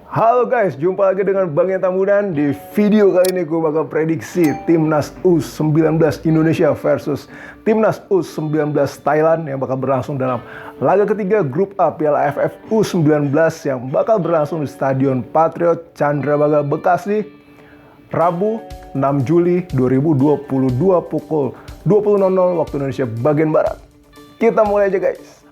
Halo guys, jumpa lagi dengan Bang Yenta Mudan. Di video kali ini gue bakal prediksi Timnas U19 Indonesia versus Timnas U19 Thailand yang bakal berlangsung dalam laga ketiga grup A Piala AFF U19 yang bakal berlangsung di Stadion Patriot Candrabaga Bekasi Rabu 6 Juli 2022 pukul 20.00 waktu Indonesia bagian Barat. Kita mulai aja guys.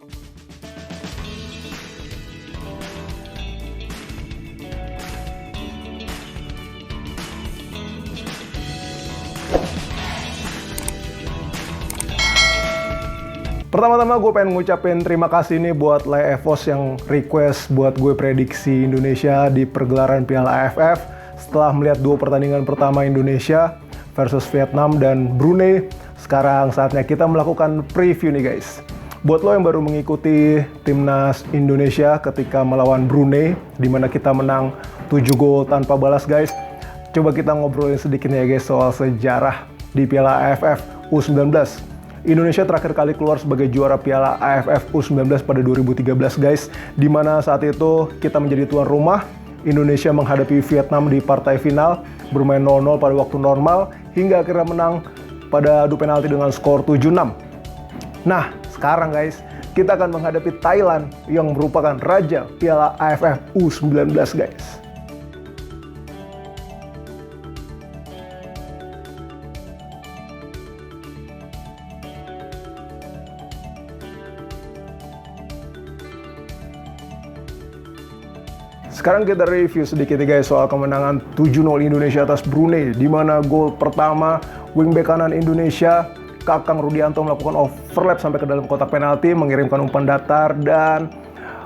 Pertama-tama gue pengen ngucapin terima kasih nih buat Lai Evos yang request buat gue prediksi Indonesia di pergelaran Piala AFF setelah melihat dua pertandingan pertama Indonesia versus Vietnam dan Brunei. Sekarang saatnya kita melakukan preview nih guys. Buat lo yang baru mengikuti Timnas Indonesia ketika melawan Brunei, di mana kita menang 7 gol tanpa balas guys. Coba kita ngobrolin sedikit ya guys soal sejarah di Piala AFF U19. Indonesia terakhir kali keluar sebagai juara Piala AFF U19 pada 2013 guys, di mana saat itu kita menjadi tuan rumah. Indonesia menghadapi Vietnam di partai final, bermain 0-0 pada waktu normal, hingga akhirnya menang pada adu penalti dengan skor 7-6. Nah, sekarang guys, kita akan menghadapi Thailand yang merupakan raja Piala AFF U19 guys. Sekarang kita review sedikit guys soal kemenangan 7-0 Indonesia atas Brunei, di mana gol pertama wingback kanan Indonesia Kakang Rudianto melakukan overlap sampai ke dalam kotak penalti, mengirimkan umpan datar, dan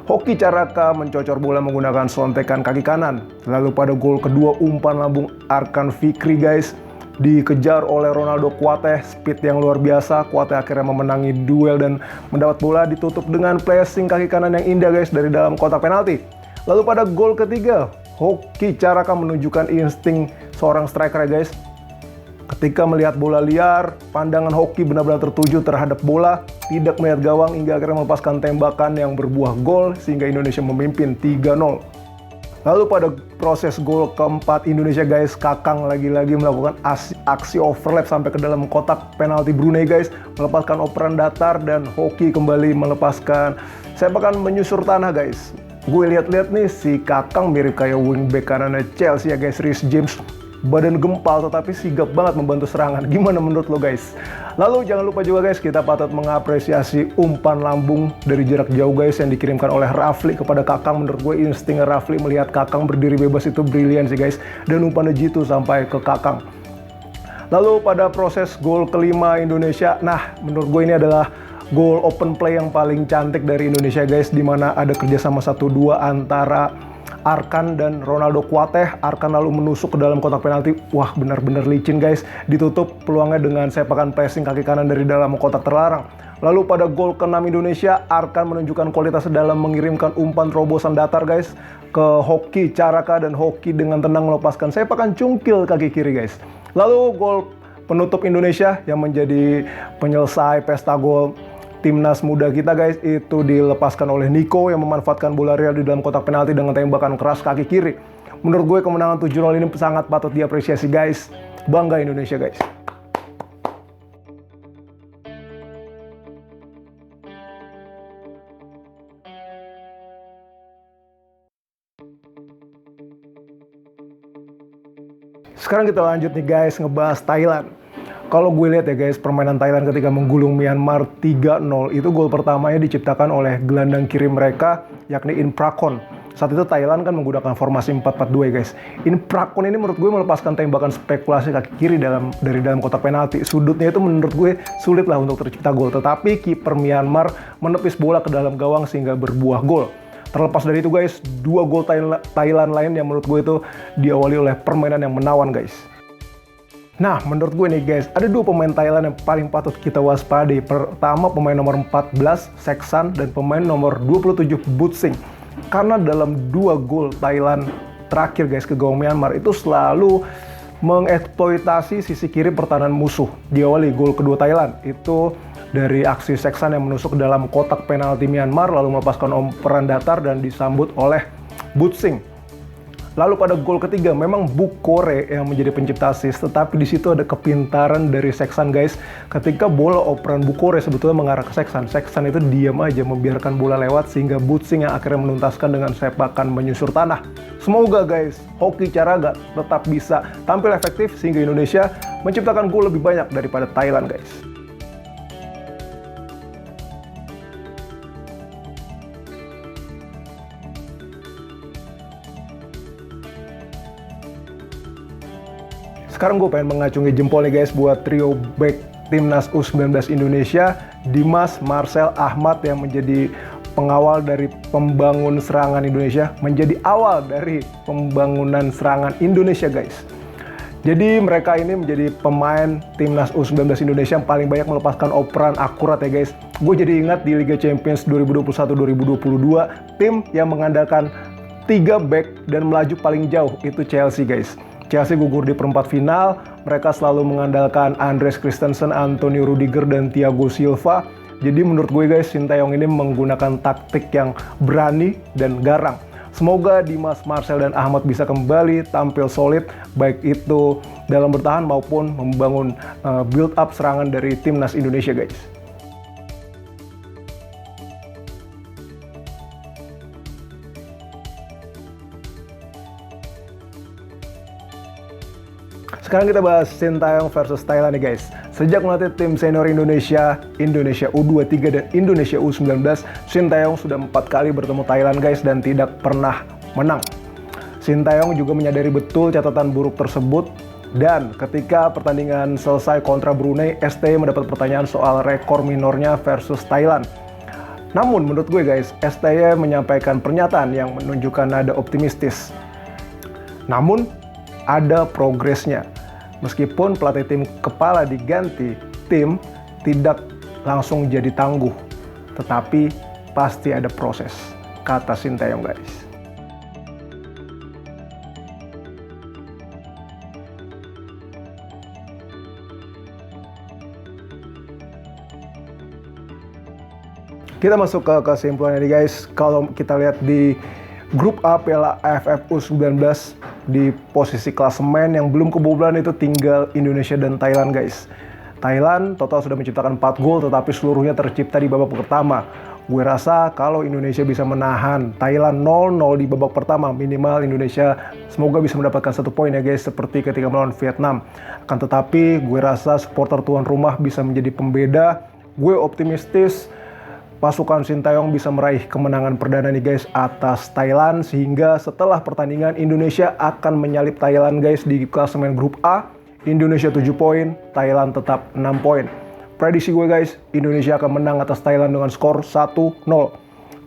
Hoki Caraka mencocor bola menggunakan sontekan kaki kanan. Lalu pada gol kedua umpan lambung Arkan Fikri guys, dikejar oleh Ronaldo Kuateh, speed yang luar biasa. Kuateh akhirnya memenangi duel dan mendapat bola ditutup dengan pressing kaki kanan yang indah guys dari dalam kotak penalti. Lalu pada gol ketiga, Hoki Caraka menunjukkan insting seorang striker ya guys. Ketika melihat bola liar, pandangan Hoki benar-benar tertuju terhadap bola, tidak melihat gawang hingga akhirnya melepaskan tembakan yang berbuah gol sehingga Indonesia memimpin 3-0. Lalu pada proses gol keempat Indonesia guys, Kakang lagi-lagi melakukan aksi overlap sampai ke dalam kotak penalti Brunei guys, melepaskan operan datar dan Hoki kembali melepaskan sepakan menyusur tanah guys. Gue lihat-lihat nih si Kakang mirip kayak wingback kanannya Chelsea ya guys, Reece James. Badan gempal tetapi sigap banget membantu serangan. Gimana menurut lo guys? Lalu jangan lupa juga guys, kita patut mengapresiasi umpan lambung dari jarak jauh guys yang dikirimkan oleh Rafli kepada Kakang. Menurut gue insting Rafli melihat Kakang berdiri bebas itu brilian sih guys. Dan umpannya jitu sampai ke Kakang. Lalu pada proses gol kelima Indonesia, nah menurut gue ini adalah gol open play yang paling cantik dari Indonesia guys, di mana ada kerjasama 1-2 antara Arkan dan Ronaldo Kuateh. Arkan lalu menusuk ke dalam kotak penalti. Wah, benar-benar licin guys. Ditutup peluangnya dengan sepakan pressing kaki kanan dari dalam kotak terlarang. Lalu pada gol ke-6 Indonesia, Arkan menunjukkan kualitas dalam mengirimkan umpan terobosan datar guys ke Hoki Caraka, dan Hoki dengan tenang melepaskan sepakan cungkil kaki kiri guys. Lalu gol penutup Indonesia yang menjadi penyelesai pesta gol Timnas muda kita guys, itu dilepaskan oleh Nico yang memanfaatkan bola real di dalam kotak penalti dengan tembakan keras kaki kiri. Menurut gue kemenangan 7-0 ini sangat patut diapresiasi guys. Bangga Indonesia guys. Sekarang kita lanjut nih guys, ngebahas Thailand. Kalau gue lihat ya guys, permainan Thailand ketika menggulung Myanmar 3-0, itu gol pertamanya diciptakan oleh gelandang kiri mereka, yakni In Prakon. Saat itu Thailand kan menggunakan formasi 4-4-2 ya guys. In Prakon ini menurut gue melepaskan tembakan spekulasi kaki kiri dari dalam kotak penalti. Sudutnya itu menurut gue sulit lah untuk tercipta gol. Tetapi kiper Myanmar menepis bola ke dalam gawang sehingga berbuah gol. Terlepas dari itu guys, 2 gol Thailand lain yang menurut gue itu diawali oleh permainan yang menawan guys. Nah, menurut gue nih guys, ada 2 pemain Thailand yang paling patut kita waspadai. Pertama, pemain nomor 14, Seksan, dan pemain nomor 27, Butsing. Karena dalam 2 gol Thailand terakhir guys ke gawang Myanmar itu selalu mengeksploitasi sisi kiri pertahanan musuh. Diawali gol kedua Thailand, itu dari aksi Seksan yang menusuk ke dalam kotak penalti Myanmar lalu melepaskan umpan datar dan disambut oleh Butsing. Lalu pada gol ketiga memang Bukore yang menjadi pencipta assist, tetapi di situ ada kepintaran dari Seksan guys. Ketika bola operan Bukore sebetulnya mengarah ke Seksan, Seksan itu diam aja membiarkan bola lewat sehingga Butsing yang akhirnya menuntaskan dengan sepakan menyusur tanah. Semoga guys, Hoki Caraga tetap bisa tampil efektif sehingga Indonesia menciptakan gol lebih banyak daripada Thailand guys. Sekarang gue pengen mengacungi jempol nih guys buat trio back Timnas U19 Indonesia, Dimas, Marcel, Ahmad yang menjadi pengawal dari pembangun serangan Indonesia, menjadi awal dari pembangunan serangan Indonesia guys. Jadi mereka ini menjadi pemain Timnas U19 Indonesia yang paling banyak melepaskan operan akurat ya guys. Gue jadi ingat di Liga Champions 2021-2022, tim yang mengandalkan 3 back dan melaju paling jauh itu Chelsea guys. Chelsea gugur di perempat final, mereka selalu mengandalkan Andreas Christensen, Antonio Rudiger, dan Thiago Silva. Jadi menurut gue guys, Sintayong ini menggunakan taktik yang berani dan garang. Semoga Dimas, Marcel, dan Ahmad bisa kembali tampil solid, baik itu dalam bertahan maupun membangun build up serangan dari Timnas Indonesia guys. Sekarang kita bahas Sintayong versus Thailand nih guys. Sejak melatih tim senior Indonesia, Indonesia U23 dan Indonesia U19, Sintayong sudah 4 kali bertemu Thailand guys dan tidak pernah menang. Sintayong juga menyadari betul catatan buruk tersebut dan ketika pertandingan selesai kontra Brunei, STY mendapat pertanyaan soal rekor minornya versus Thailand. Namun menurut gue guys, STY menyampaikan pernyataan yang menunjukkan nada optimistis. Namun ada progresnya. Meskipun pelatih tim kepala diganti, tim tidak langsung jadi tangguh. Tetapi pasti ada proses, kata Sintayong guys. Kita masuk ke kesimpulannya nih guys. Kalau kita lihat di grup A Piala AFF U19, di posisi klasemen yang belum kebobolan itu tinggal Indonesia dan Thailand guys. Thailand total sudah menciptakan 4 gol tetapi seluruhnya tercipta di babak pertama. Gue rasa kalau Indonesia bisa menahan Thailand 0-0 di babak pertama, minimal Indonesia semoga bisa mendapatkan 1 poin ya guys, seperti ketika melawan Vietnam. Akan tetapi gue rasa supporter tuan rumah bisa menjadi pembeda. Gue optimistis pasukan Sintayong bisa meraih kemenangan perdana nih guys atas Thailand, sehingga setelah pertandingan Indonesia akan menyalip Thailand guys di klasemen grup A. Indonesia 7 poin, Thailand tetap 6 poin. Prediksi gue guys, Indonesia akan menang atas Thailand dengan skor 1-0.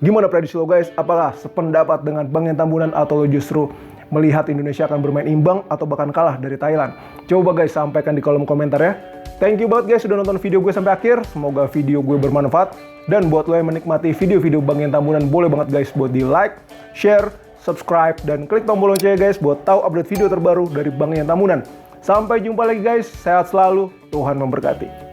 Gimana prediksi lo guys? Apakah sependapat dengan Bang Yen Tambunan atau lo justru melihat Indonesia akan bermain imbang atau bahkan kalah dari Thailand? Coba guys sampaikan di kolom komentar ya. Thank you banget guys sudah nonton video gue sampai akhir. Semoga video gue bermanfaat. Dan buat lo yang menikmati video-video Bang Yen Tambunan, boleh banget guys buat di like, share, subscribe, dan klik tombol loncengnya guys buat tahu update video terbaru dari Bang Yen Tambunan. Sampai jumpa lagi guys, sehat selalu, Tuhan memberkati.